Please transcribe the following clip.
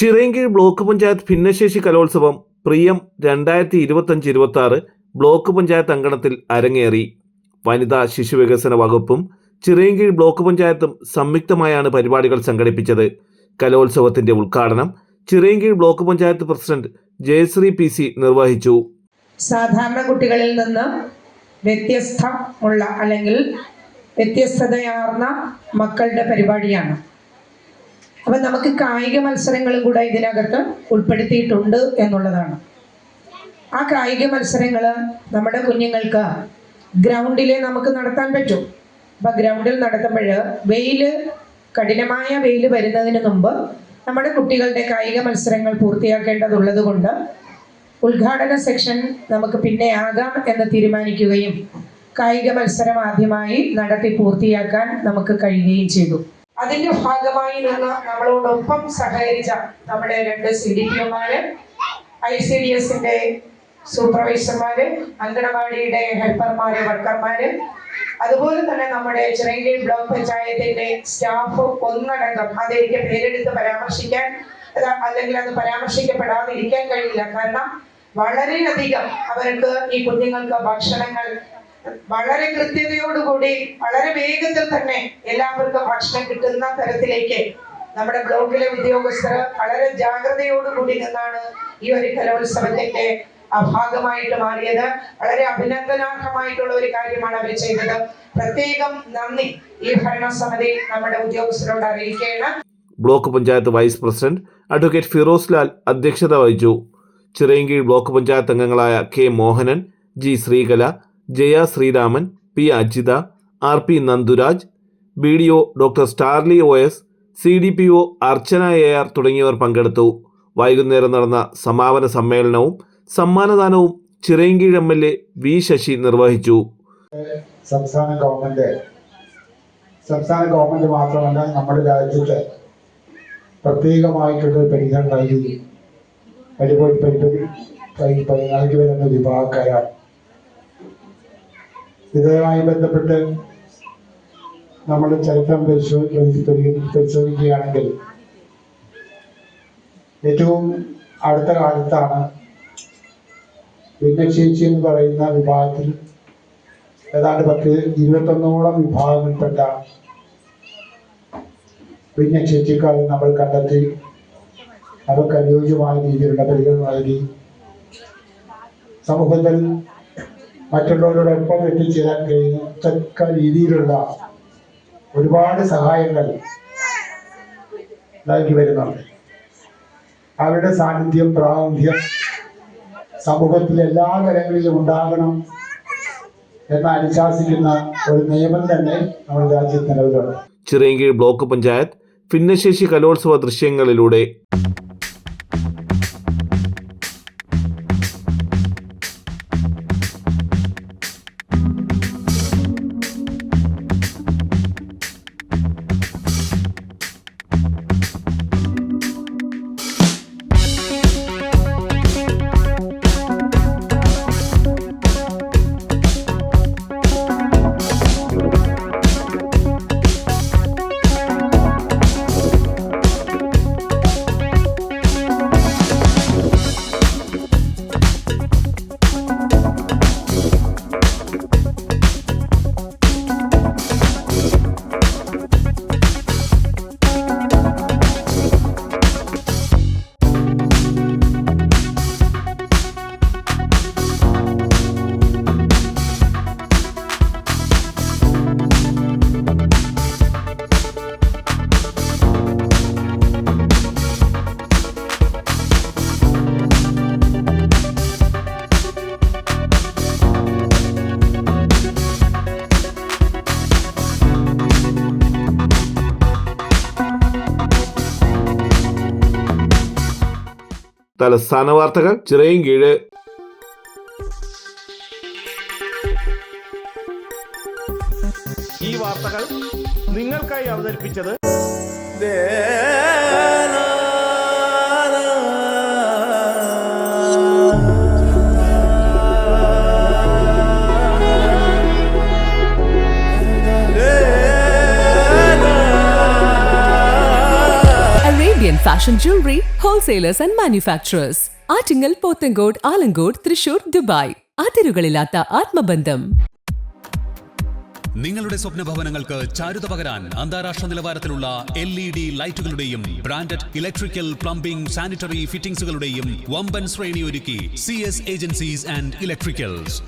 Chirayinkeezhu block panchayat ഭിന്നശേഷി കലോത്സവം പ്രിയം 2025-26 ബ്ലോക്ക് പഞ്ചായത്ത് അങ്കണത്തിൽ അരങ്ങേറി. വനിതാ ശിശുവികസന വകുപ്പും ചിറയൻകീഴ് ബ്ലോക്ക് പഞ്ചായത്തും സംയുക്തമായാണ് പരിപാടികൾ സംഘടിപ്പിച്ചത്. കലോത്സവത്തിന്റെ ഉദ്ഘാടനം Chirayinkeezhu block panchayat president Jayasree PC നിർവഹിച്ചു. സാധാരണ കുട്ടികളിൽ നിന്ന് വ്യത്യസ്തമുള്ള അല്ലെങ്കിൽ വ്യത്യസ്തതയാർന്ന മക്കളുടെ പരിപാടിയാണ്. അപ്പം നമുക്ക് കായിക മത്സരങ്ങളും കൂടെ ഇതിനകത്ത് ഉൾപ്പെടുത്തിയിട്ടുണ്ട് എന്നുള്ളതാണ്. ആ കായിക മത്സരങ്ങൾ നമ്മുടെ കുഞ്ഞുങ്ങൾക്ക് ഗ്രൗണ്ടിൽ നമുക്ക് നടത്താൻ പറ്റും. അപ്പം ഗ്രൗണ്ടിൽ നടത്തുമ്പോൾ കഠിനമായ വെയിൽ വരുന്നതിന് മുമ്പ് നമ്മുടെ കുട്ടികളുടെ കായിക മത്സരങ്ങൾ പൂർത്തിയാക്കേണ്ടതുള്ളത് കൊണ്ട് ഉദ്ഘാടന സെക്ഷൻ നമുക്ക് പിന്നെ ആകാം എന്ന് തീരുമാനിക്കുകയും കായിക മത്സരം ആദ്യമായി നടത്തി പൂർത്തിയാക്കാൻ നമുക്ക് കഴിയുകയും ചെയ്തു. അതിന്റെ ഭാഗമായി നിന്ന് നമ്മളോടൊപ്പം സഹകരിച്ച നമ്മുടെ 2 CDPOമാര്, ICDSന്റെ സൂപ്പർവൈസർമാര്, അങ്കണവാടിയുടെ ഹെൽപ്പർമാര്, വർക്കർമാര്, അതുപോലെ തന്നെ നമ്മുടെ ചിറയൻകീഴ് ബ്ലോക്ക് പഞ്ചായത്തിന്റെ സ്റ്റാഫ് ഒന്നടങ്കം, അതെനിക്ക് പേരെടുത്ത് പരാമർശിക്കാൻ അല്ലെങ്കിൽ അത് പരാമർശിക്കപ്പെടാതിരിക്കാൻ കഴിയില്ല. കാരണം വളരെയധികം അവർക്ക് ഈ കുഞ്ഞുങ്ങൾക്ക് ഭക്ഷണങ്ങൾ വളരെ കൃത്യതയോടുകൂടി വളരെ വേഗത്തിൽ തന്നെ എല്ലാവർക്കും ഭക്ഷണം കിട്ടുന്ന തരത്തിലേക്ക് നമ്മുടെ ബ്ലോക്കിലെ ഉദ്യോഗസ്ഥർ വളരെ ജാഗ്രതയോടുകൂടി നിന്നാണ് ഈ ഒരു കലോത്സവത്തിന്റെ ഭാഗമായിട്ട് മാറിയത്. വളരെ അഭിനന്ദനാർഹമായിട്ടുള്ള ഒരു കാര്യമാണ് അവർ ചെയ്തത്. പ്രത്യേകം നന്ദി ഈ ഭരണസമിതി നമ്മുടെ ഉദ്യോഗസ്ഥരോട് അറിയിക്കുകയാണ്. Block panchayat vice president advocate Firoz Lal അധ്യക്ഷത വഹിച്ചു. ചിറയൻകീഴ് ബ്ലോക്ക് പഞ്ചായത്ത് അംഗങ്ങളായ K Mohanan, G Sreekala, Jaya Sreeraman, P Ajitha, RP Nanduraj, BDO doctor Starly OS, CDPO Archana AR തുടങ്ങിയവർ പങ്കെടുത്തു. വൈകുന്നേരം നടന്ന സമാപന സമ്മേളനവും സമ്മാനദാനവും ചിറയൻകീഴ് MLA V ശശി നിർവഹിച്ചു. സംസ്ഥാന ഗവൺമെന്റ് മാത്രമല്ല, നമ്മുടെ രാജ്യത്ത് പ്രത്യേകമായിട്ടുള്ള പരിഗണന നൽകി വരുന്ന വിഭാഗക്കാരാണ്. ഇതുമായി ബന്ധപ്പെട്ട് നമ്മൾ ചരിത്രം പരിശോധിക്കുകയാണെങ്കിൽ ഏറ്റവും അടുത്ത കാലത്താണ് ഭിന്നശേഷി എന്ന് പറയുന്ന വിഭാഗത്തിൽ ഏതാണ്ട് 21ഓളം വിഭാഗങ്ങളിൽപ്പെട്ട ഭിന്നശേഷിക്കാരെ നമ്മൾ കണ്ടെത്തി അവർക്ക് അനുയോജ്യമായ രീതിയിലുള്ള പരിഗണന നൽകി സമൂഹത്തിൽ മറ്റുള്ളവരോടൊപ്പം എത്തിച്ചേരാൻ കഴിയുന്ന രീതിയിലുള്ള ഒരുപാട് സഹായങ്ങൾ നൽകി വരുന്നുണ്ട്. അവരുടെ സാന്നിധ്യം, പ്രാതിനിധ്യം സമൂഹത്തിൽ എല്ലാ തലങ്ങളിലും ഉണ്ടാകണം എന്ന് അനുശാസിക്കുന്ന ഒരു നിയമം തന്നെ നമ്മുടെ രാജ്യത്ത് നിലവിലുണ്ട്. ചിറയൻകീഴ് ബ്ലോക്ക് പഞ്ചായത്ത് ഭിന്നശേഷി കലോത്സവ ദൃശ്യങ്ങളിലൂടെ തലസ്ഥാന വാർത്തകൾ ചിറയൻകീഴ്. ഈ വാർത്തകൾ നിങ്ങൾക്കായി അവതരിപ്പിച്ചത് Fashion jewelry, wholesalers and manufacturers. Attingal, Pothencode, Alamcode, Thrissur, Dubai. അതിരുകളില്ലാത്ത ആത്മബന്ധം. നിങ്ങളുടെ സ്വപ്ന ഭവനങ്ങൾക്ക് ചാരുത പകരാൻ അന്താരാഷ്ട്ര നിലവാരത്തിലുള്ള LED ലൈറ്റുകളുടെയും ബ്രാൻഡഡ് ഇലക്ട്രിക്കൽ, പ്ലംബിംഗ്, സാനിറ്ററി ഫിറ്റിംഗ്സുകളുടെയും വമ്പൻ ശ്രേണി ഒരുക്കി CS ഏജൻസീസ് ആൻഡ് ഇലക്ട്രിക്കൽസ്.